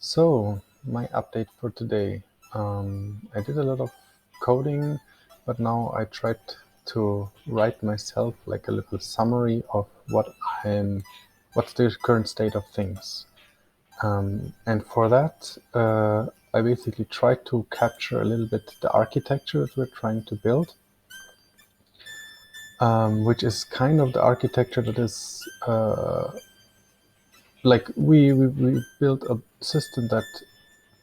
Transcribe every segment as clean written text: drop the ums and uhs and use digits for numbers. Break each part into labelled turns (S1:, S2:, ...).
S1: So, my update for today. I did a lot of coding, but now I tried to write myself like a little summary of what's the current state of things. And for that, I basically tried to capture a little bit the architecture that we're trying to build, which is kind of the architecture that is like we built a system that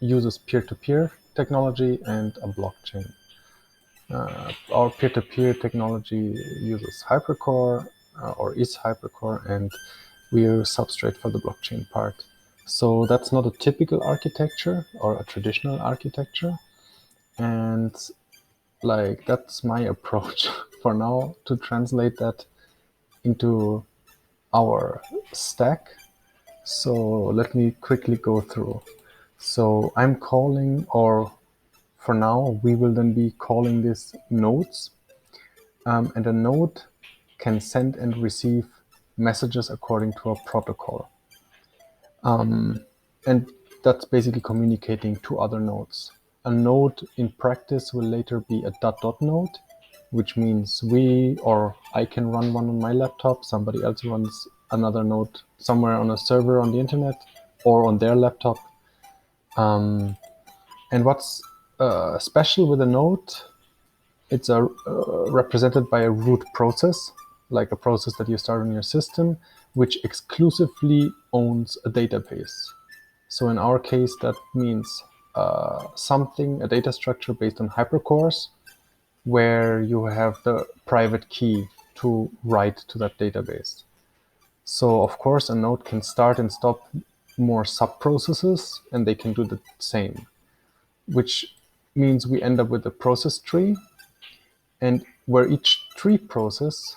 S1: uses peer-to-peer technology and a blockchain. Our peer-to-peer technology uses Hypercore or is Hypercore, and we use Substrate for the blockchain part. So that's not a typical architecture or a traditional architecture. And like that's my approach for now to translate that into our stack. So let me quickly go through. So I'm calling, or for now, we will then be calling this nodes. And a node can send and receive messages according to a protocol. And that's basically communicating to other nodes. A node in practice will later be a dot node, which means we or I can run one on my laptop, somebody else runs another node somewhere on a server on the internet or on their laptop. And what's special with a node, it's represented by a root process, like a process that you start in your system, which exclusively owns a database. So in our case, that means a data structure based on hypercores, where you have the private key to write to that database. So of course, a node can start and stop more sub-processes, and they can do the same, which means we end up with a process tree, and where each tree process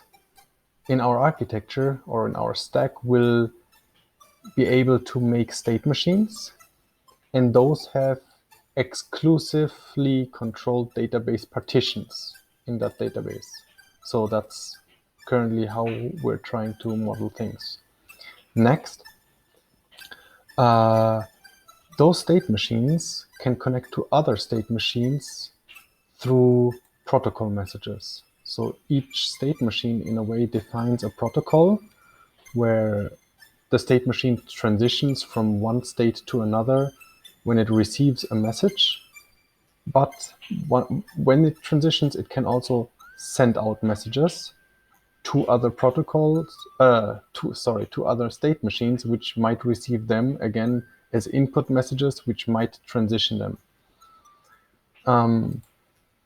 S1: in our architecture or in our stack will be able to make state machines, and those have exclusively controlled database partitions in that database. So that's currently how we're trying to model things. Next, those state machines can connect to other state machines through protocol messages. So each state machine in a way defines a protocol where the state machine transitions from one state to another when it receives a message. But when it transitions, it can also send out messages to other protocols, to other state machines, which might receive them again as input messages, which might transition them.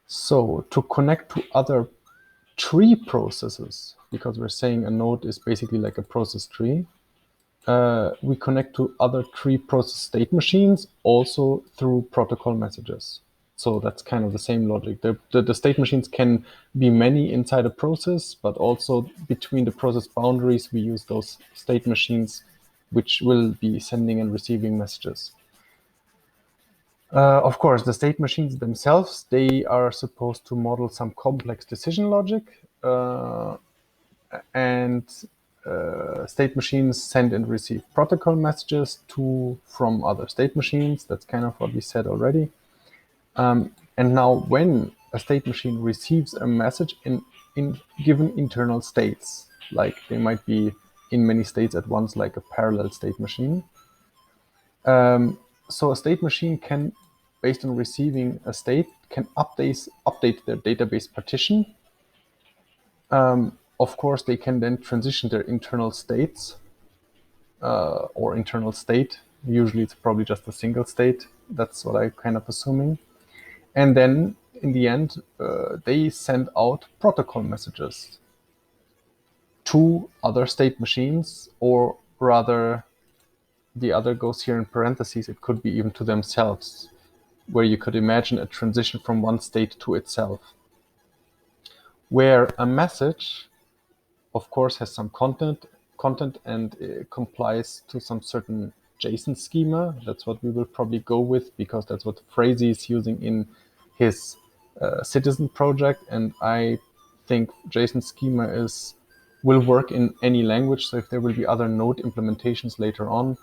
S1: So to connect to other tree processes, because we're saying a node is basically like a process tree, we connect to other tree process state machines also through protocol messages. So that's kind of the same logic. The state machines can be many inside a process, but also between the process boundaries, we use those state machines, which will be sending and receiving messages. Of course, the state machines themselves, they are supposed to model some complex decision logic, and state machines send and receive protocol messages from other state machines. That's kind of what we said already. And now when a state machine receives a message in given internal states, like they might be in many states at once, like a parallel state machine. So a state machine can, based on receiving a state, can update their database partition. Of course, they can then transition their internal states or internal state. Usually it's probably just a single state. That's what I'm kind of assuming. And then in the end, they send out protocol messages to other state machines, or rather, the other goes here in parentheses, it could be even to themselves, where you could imagine a transition from one state to itself. Where a message, of course, has some content and complies to some certain JSON schema. That's what we will probably go with, because that's what Frazee is using in his Citizen project. And I think JSON schema will work in any language. So if there will be other node implementations later on,